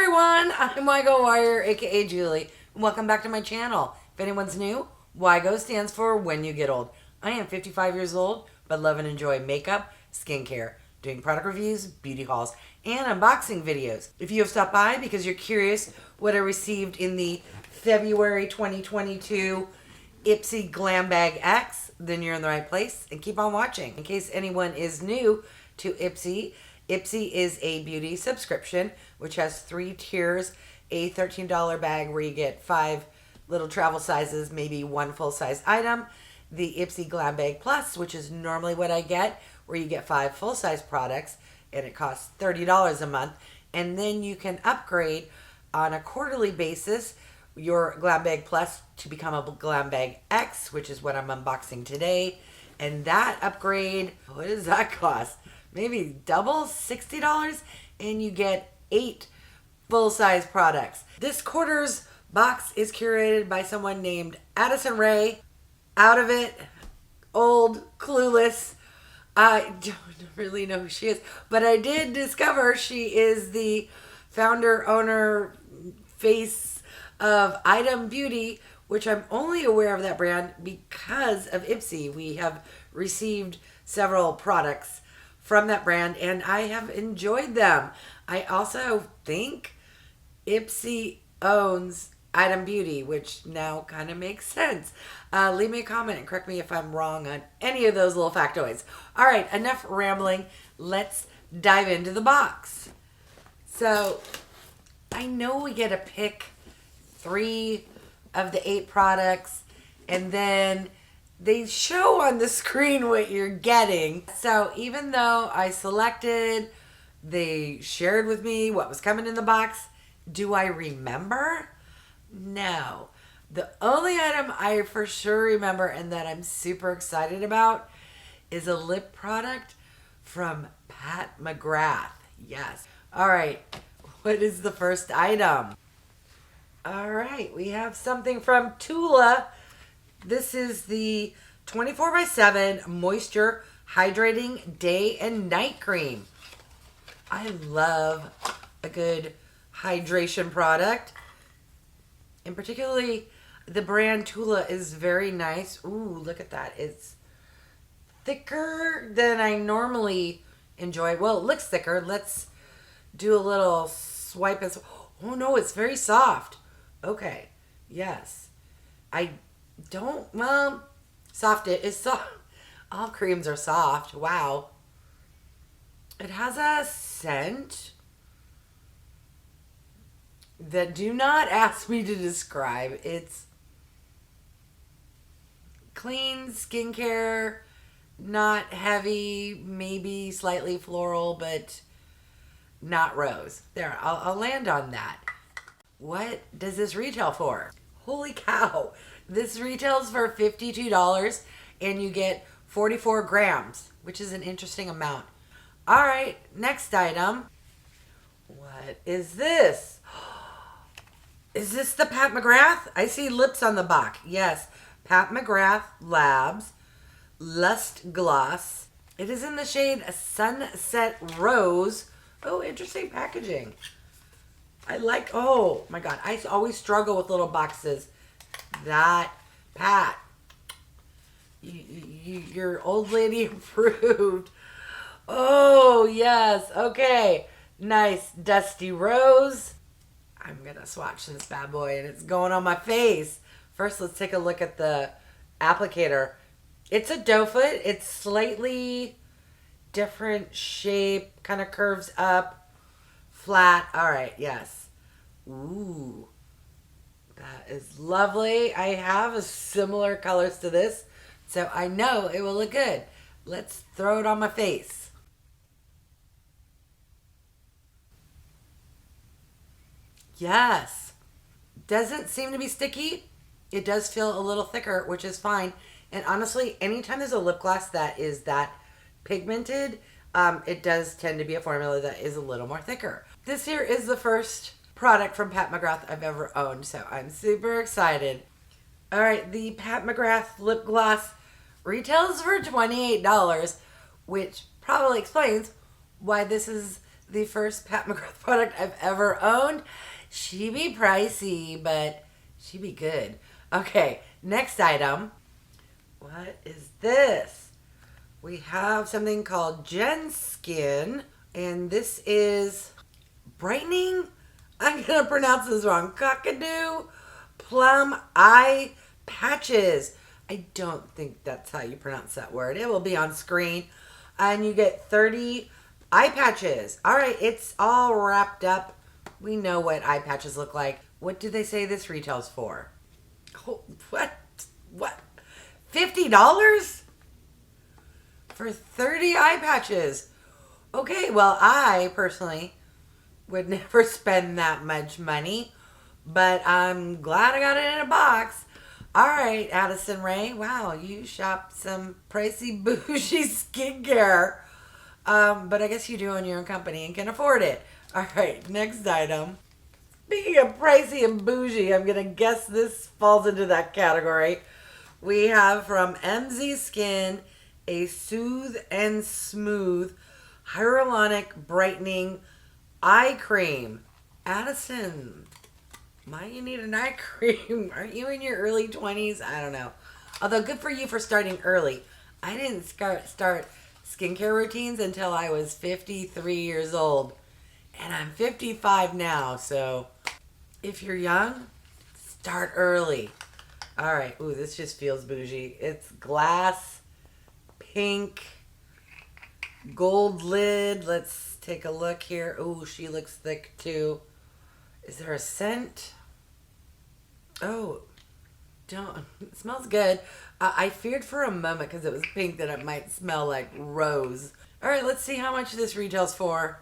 everyone, I'm wygowarrior, aka Julie, and welcome back to my channel. If anyone's new, WYGO stands for When You Get Old. I am 55 years old, but love and enjoy makeup, skincare, doing product reviews, beauty hauls, and unboxing videos. If you have stopped by because you're curious what I received in the February 2022 Ipsy Glam Bag X, then you're in the right place, and keep on watching. In case anyone is new to Ipsy, Ipsy is a beauty subscription, which has 3 tiers, a $13 bag where you get 5 little travel sizes, maybe 1 full-size item, the Ipsy Glam Bag Plus, which is normally what I get, where you get 5 full-size products, and it costs $30 a month, and then you can upgrade on a quarterly basis your Glam Bag Plus to become a Glam Bag X, which is what I'm unboxing today, and that upgrade, what does that cost? Maybe double, $60, and you get 8 full-size products. This quarter's box is curated by someone named Addison Rae. Out of it, old, clueless. I don't really know who she is, but I did discover she is the founder, owner, face of Item Beauty, which I'm only aware of that brand because of Ipsy. We have received several products from that brand, and I have enjoyed them. I also think Ipsy owns Item Beauty, which now kind of makes sense. Leave me a comment and correct me if I'm wrong on any of those little factoids. All right, enough rambling. Let's dive into the box. So I know we get to pick 3 of the 8 products, and then they show on the screen what you're getting. So even though I selected, they shared with me what was coming in the box, do I remember? No. The only item I for sure remember and that I'm super excited about is a lip product from Pat McGrath. Yes. All right. What is the first item? All right. We have something from Tula. This is the 24x7 Moisture Hydrating Day and Night Cream. I love a good hydration product. And particularly, the brand Tula is very nice. Ooh, look at that. It's thicker than I normally enjoy. Well, it looks thicker. Let's do a little swipe. Oh, no, it's very soft. Okay. Yes. Soft it is soft. All creams are soft. Wow. It has a scent that do not ask me to describe. It's clean skincare, not heavy, maybe slightly floral, but not rose. There, I'll land on that. What does this retail for? Holy cow. This retails for $52 and you get 44 grams, which is an interesting amount. All right, next item. What is this? Is this the Pat McGrath? I see lips on the box. Yes, Pat McGrath Labs Lust Gloss. It is in the shade Sunset Rose. Oh, interesting packaging. Oh my God, I always struggle with little boxes. That, Pat, your old lady approved. Oh, yes. Okay. Nice dusty rose. I'm going to swatch this bad boy, and it's going on my face. First, let's take a look at the applicator. It's a doe foot. It's slightly different shape, kind of curves up, flat. All right, yes. Ooh, that is lovely. I have a similar colors to this, so I know it will look good. Let's throw it on my face. Yes. Doesn't seem to be sticky. It does feel a little thicker, which is fine. And honestly, anytime there's a lip gloss that is that pigmented, it does tend to be a formula that is a little more thicker. This here is the first product from Pat McGrath I've ever owned, so I'm super excited. All right, the Pat McGrath lip gloss retails for $28, which probably explains why this is the first Pat McGrath product I've ever owned. She be pricey, but she be good. Okay, next item. What is this? We have something called Gen Skin, and this is Brightening. I'm gonna pronounce this wrong. Kakadu Plum Eye Patches. I don't think that's how you pronounce that word. It will be on screen. And you get 30 eye patches. All right, it's all wrapped up. We know what eye patches look like. What do they say this retails for? Oh, what? What? $50? For 30 eye patches? Okay, well, I personally would never spend that much money, but I'm glad I got it in a box. All right, Addison Rae. Wow, you shop some pricey, bougie skincare. But I guess you do own your own company and can afford it. All right, next item. Speaking of pricey and bougie, I'm going to guess this falls into that category. We have from MZ Skin a Soothe and Smooth Hyaluronic Brightening Eye Cream. Addison, why do you need an eye cream? Aren't you in your early 20s? I don't know. Although good for you for starting early. I didn't start skincare routines until I was 53 years old. And I'm 55 now, so if you're young, start early. All right. Ooh, this just feels bougie. It's glass, pink, gold lid. Let's take a look here. Ooh, she looks thick too. Is there a scent? Oh, don't. It smells good. I feared for a moment because it was pink that it might smell like rose. All right, let's see how much this retails for.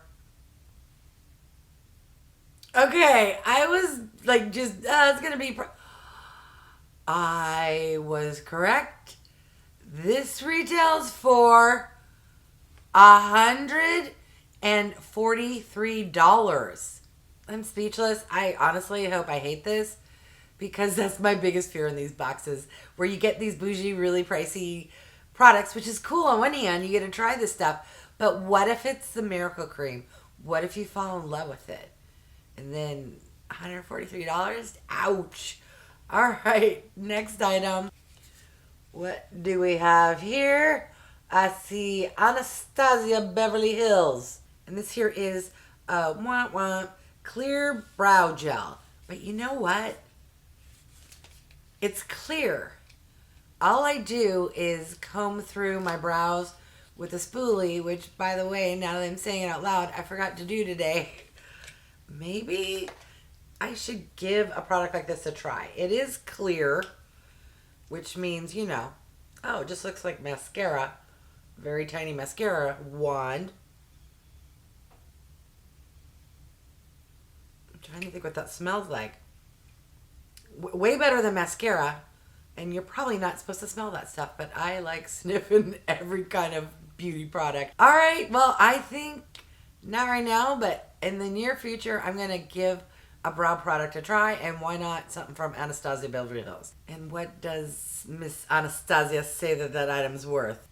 Okay, I was like just, it's going to be... I was correct. This retails for $143. I'm speechless. I honestly hope I hate this because that's my biggest fear in these boxes where you get these bougie, really pricey products, which is cool on one hand. You get to try this stuff. But what if it's the miracle cream? What if you fall in love with it? And then $143? Ouch. All right, next item. What do we have here? I see Anastasia Beverly Hills. And this here is clear brow gel. But you know what? It's clear. All I do is comb through my brows with a spoolie, which, by the way, now that I'm saying it out loud, I forgot to do today. Maybe I should give a product like this a try. It is clear, which means, you know, oh, it just looks like mascara. Very tiny mascara wand. I'm trying to think what that smells like. Way better than mascara. And you're probably not supposed to smell that stuff, but I like sniffing every kind of beauty product. All right, well, I think not right now, but in the near future, I'm going to give a brow product a try, and why not something from Anastasia Beverly Hills? And what does Miss Anastasia say that that item's worth?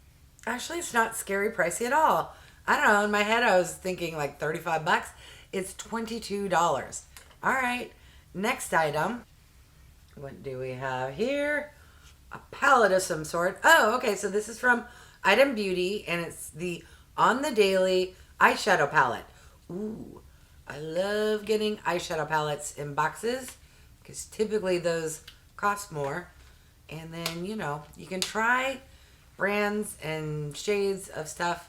Actually, it's not scary pricey at all. I don't know, in my head I was thinking like 35 bucks. It's $22. All right, next item. What do we have here? A palette of some sort. Oh, okay, so this is from Item Beauty, and it's the On the Daily Eyeshadow Palette. Ooh, I love getting eyeshadow palettes in boxes because typically those cost more. And then, you know, you can try brands and shades of stuff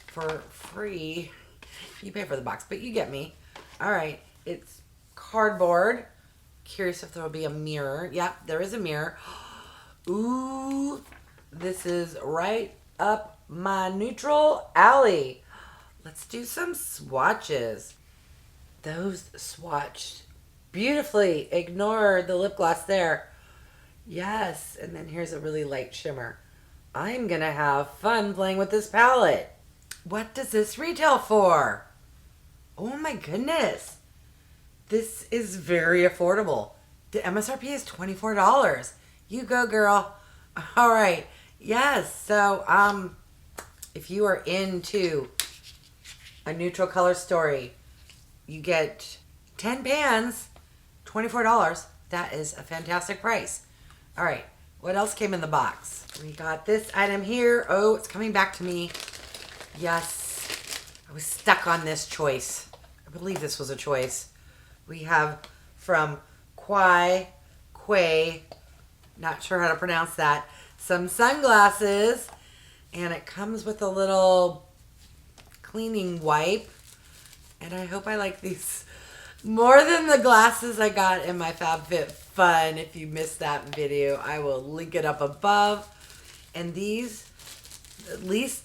for free. You pay for the box, but you get me. All right, it's cardboard. Curious if there will be a mirror. Yeah, there is a mirror. Ooh, this is right up my neutral alley. Let's do some swatches. Those swatched beautifully. Ignore the lip gloss there. Yes, and then here's a really light shimmer. I'm gonna have fun playing with this palette. What does this retail for? Oh my goodness. This is very affordable. The MSRP is $24. You go, girl. All right. Yes. So, if you are into A neutral color story. You get 10 pans, $24. That is a fantastic price. All right, what else came in the box? We got this item here. Oh, it's coming back to me. Yes, I was stuck on this choice. I believe this was a choice. We have from QUAY, not sure how to pronounce that, some sunglasses, and it comes with a little cleaning wipe, and I hope I like these more than the glasses I got in my FabFitFun. If you missed that video, I will link it up above. And these, at least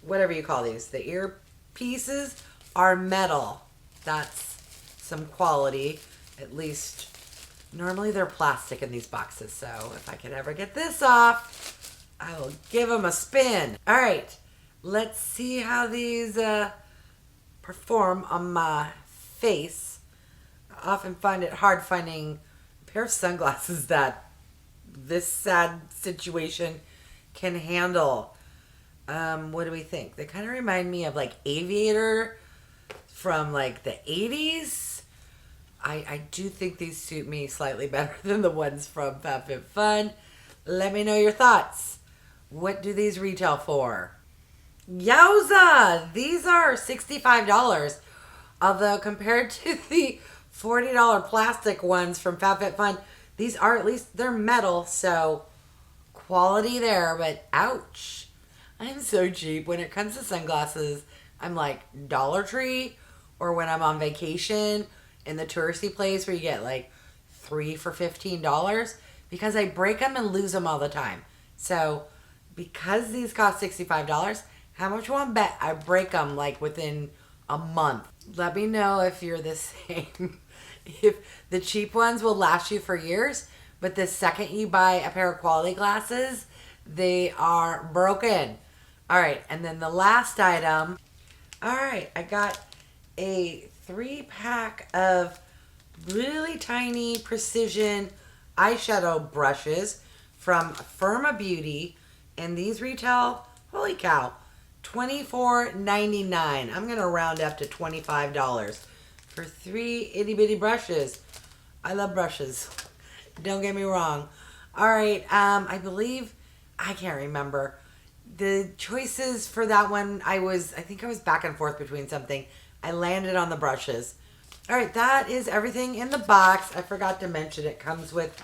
whatever you call these, the earpieces are metal. That's some quality. At least normally they're plastic in these boxes, so if I could ever get this off, I will give them a spin. All right, let's see how these perform on my face. I often find it hard finding a pair of sunglasses that this sad situation can handle. What do we think? They kind of remind me of like Aviator from like the 80s. I do think these suit me slightly better than the ones from FabFitFun. Let me know your thoughts. What do these retail for? Yowza! These are $65. Although compared to the $40 plastic ones from FabFitFun, these are, at least they're metal, so quality there, but ouch. I'm so cheap. When it comes to sunglasses, I'm like Dollar Tree, or when I'm on vacation in the touristy place where you get like 3 for $15, because I break them and lose them all the time. So because these cost $65, how much you want to bet I break them like within a month? Let me know if you're the same. If the cheap ones will last you for years, but the second you buy a pair of quality glasses, they are broken. All right, and then the last item. All right, I got a 3-pack of really tiny precision eyeshadow brushes from FIRMA Beauty, and these retail, holy cow, $24.99. I'm gonna round up to $25 for 3 itty bitty brushes. I love brushes, don't get me wrong. All right, I believe, I can't remember the choices for that one. I think I was back and forth between something. I landed on the brushes. All right, that is everything in the box. I forgot to mention it comes with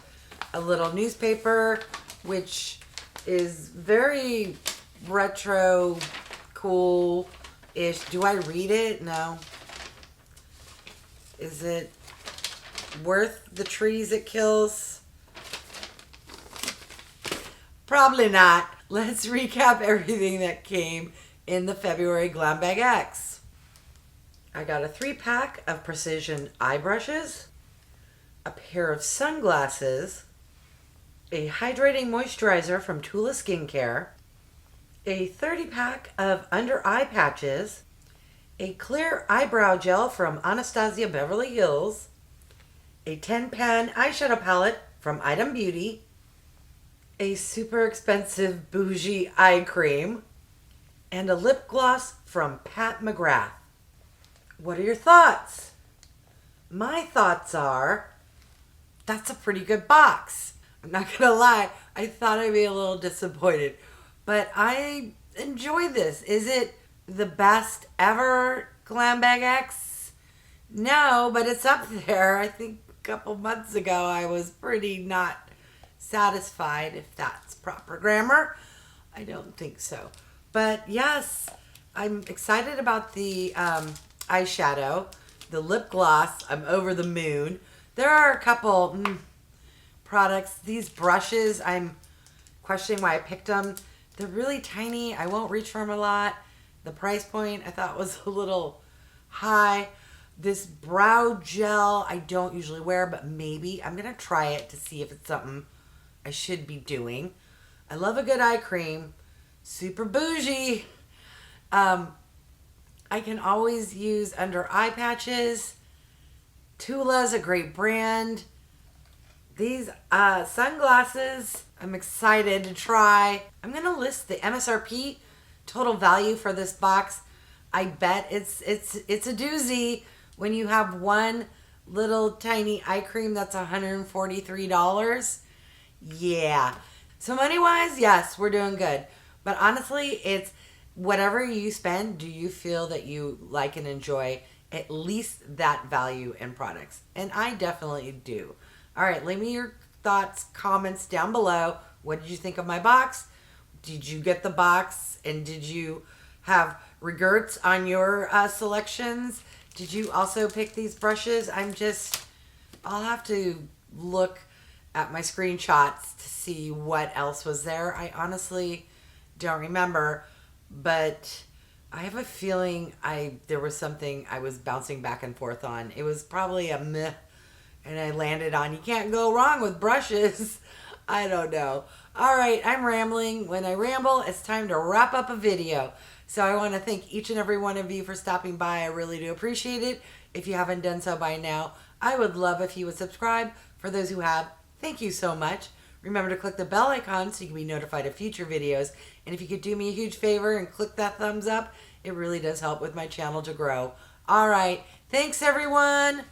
a little newspaper, which is very retro, cool-ish. Do I read it? No. Is it worth the trees it kills? Probably not. Let's recap everything that came in the February Glam Bag X. I got a 3-pack of precision eye brushes, a pair of sunglasses, a hydrating moisturizer from Tula Skincare, a 30-pack of under eye patches, a clear eyebrow gel from ANASTASIA Beverly Hills, a 10-pan eyeshadow palette from Item Beauty, a super expensive bougie eye cream, and a lip gloss from Pat McGrath. What are your thoughts? My thoughts are, that's a pretty good box. I'm not gonna lie, I thought I'd be a little disappointed, but I enjoy this. Is it the best ever Glam Bag X? No, but it's up there. I think a couple months ago I was pretty not satisfied, if that's proper grammar. I don't think so. But yes, I'm excited about the eyeshadow, the lip gloss. I'm over the moon. There are a couple products. These brushes, I'm questioning why I picked them. They're really tiny. I won't reach for them a lot. The price point I thought was a little high. This brow gel I don't usually wear, but maybe I'm gonna try it to see if it's something I should be doing. I love a good eye cream. Super bougie. I can always use under eye patches. Tula's a great brand. These sunglasses, I'm excited to try. I'm going to list the MSRP total value for this box. I bet it's a doozy when you have one little tiny eye cream that's $143. Yeah. So money wise, yes, we're doing good. But honestly, it's whatever you spend, do you feel that you like and enjoy at least that value in products? And I definitely do. All right, leave me your thoughts, comments down below. What did you think of my box? Did you get the box and did you have regrets on your selections? Did you also pick these brushes? I'll have to look at my screenshots to see what else was there. I honestly don't remember, but I have a feeling there was something I was bouncing back and forth on. It was probably a meh, and I landed on you can't go wrong with brushes. I don't know. All right, I'm rambling. When I ramble, it's time to wrap up a video. So I want to thank each and every one of you for stopping by. I really do appreciate it. If you haven't done so by now, I would love if you would subscribe. For those who have, thank you so much. Remember to click the bell icon so you can be notified of future videos. And if you could do me a huge favor and click that thumbs up, it really does help with my channel to grow. All right, thanks everyone.